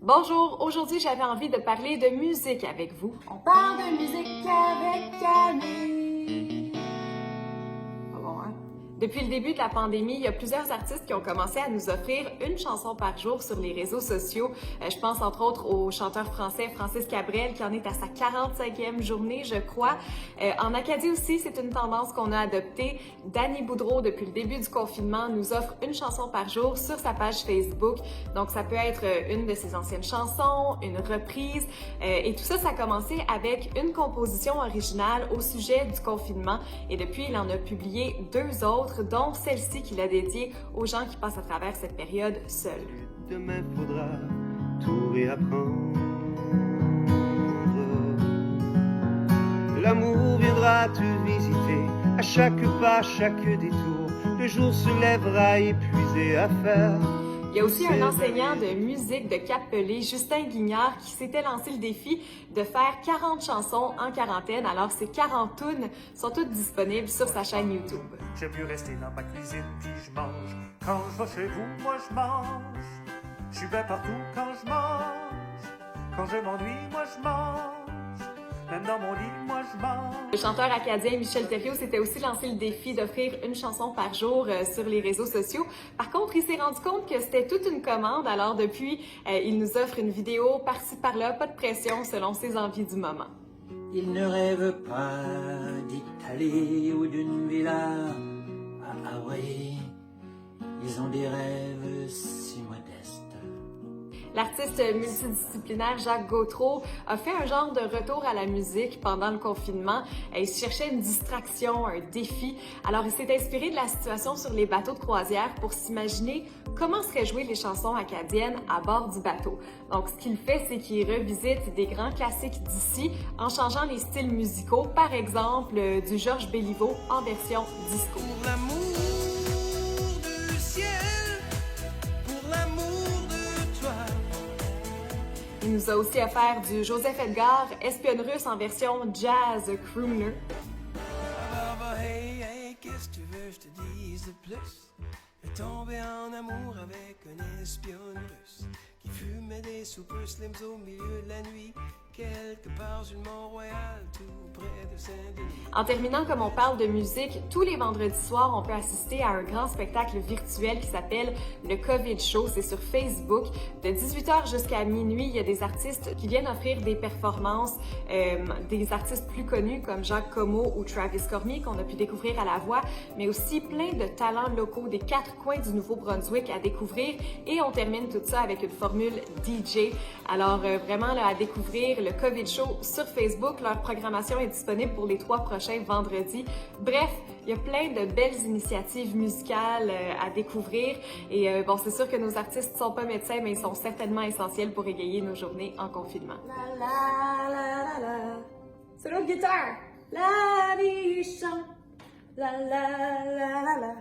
Bonjour, aujourd'hui j'avais envie de parler de musique avec vous. On parle de musique avec Camille. Pas bon, hein? Depuis le début de la pandémie, il y a plusieurs artistes qui ont commencé à nous offrir une chanson par jour sur les réseaux sociaux. Je pense entre autres au chanteur français Francis Cabrel qui en est à sa 45e journée, je crois. En Acadie aussi, c'est une tendance qu'on a adoptée. Danny Boudreau, depuis le début du confinement, nous offre une chanson par jour sur sa page Facebook. Donc ça peut être une de ses anciennes chansons, une reprise. Et tout ça, ça a commencé avec une composition originale au sujet du confinement. Et depuis, il en a publié deux autres, dont celle-ci qu'il a dédiée aux gens qui passent à travers cette période seuls. Demain faudra tout réapprendre. L'amour viendra te visiter à chaque pas, chaque détour. Le jour se lèvera épuisé à faire. Il y a aussi un enseignant de musique de Cap-Pelé, Justin Guignard, qui s'était lancé le défi de faire 40 chansons en quarantaine. Alors, ces 40 tunes sont toutes disponibles sur sa chaîne YouTube. J'aime mieux rester dans ma cuisine puis je mange. Quand je vais chez vous, moi je mange. Je suis bien partout quand je mange. Quand je m'ennuie, moi je mange. Même dans mon lit, moi je mange. Le chanteur acadien Michel Thériault s'était aussi lancé le défi d'offrir une chanson par jour sur les réseaux sociaux. Par contre, il s'est rendu compte que c'était toute une commande. Alors depuis, il nous offre une vidéo par-ci par-là, pas de pression selon ses envies du moment. Ils ne rêvent pas d'Italie ou d'une villa à Hawaï. Ils ont des rêves si modestes. L'artiste multidisciplinaire Jacques Gautreau a fait un genre de retour à la musique pendant le confinement. Il cherchait une distraction, un défi. Alors, il s'est inspiré de la situation sur les bateaux de croisière pour s'imaginer comment seraient jouées les chansons acadiennes à bord du bateau. Donc, ce qu'il fait, c'est qu'il revisite des grands classiques d'ici en changeant les styles musicaux. Par exemple, du Georges Béliveau en version disco. Pour l'amour du ciel, pour l'amour de toi. Il nous a aussi offert du Joseph Edgar, espionne russe en version jazz crooner. Hey, hey, qu'est-ce que tu veux, je te dise de plus? J'ai tombé en amour avec un espionne russe qui fumait des soupes slims au milieu de la nuit, quelque part sur le Mont-Royal, tout près de Saint-Denis. En terminant, comme on parle de musique, tous les vendredis soirs, on peut assister à un grand spectacle virtuel qui s'appelle le COVID Show. C'est sur Facebook. De 18h jusqu'à minuit, il y a des artistes qui viennent offrir des performances, des artistes plus connus comme Jacques Comeau ou Travis Cormier qu'on a pu découvrir à la voix, mais aussi plein de talents locaux des quatre coins du Nouveau-Brunswick à découvrir. Et on termine tout ça avec une formule DJ. Alors vraiment là, à découvrir le COVID Show sur Facebook. Leur programmation est disponible pour les 3 prochains vendredis. Bref, il y a plein de belles initiatives musicales à découvrir. Et bon, c'est sûr que nos artistes ne sont pas médecins, mais ils sont certainement essentiels pour égayer nos journées en confinement. La la la la la. C'est l'autre guitare. La vie chante. La la la la la.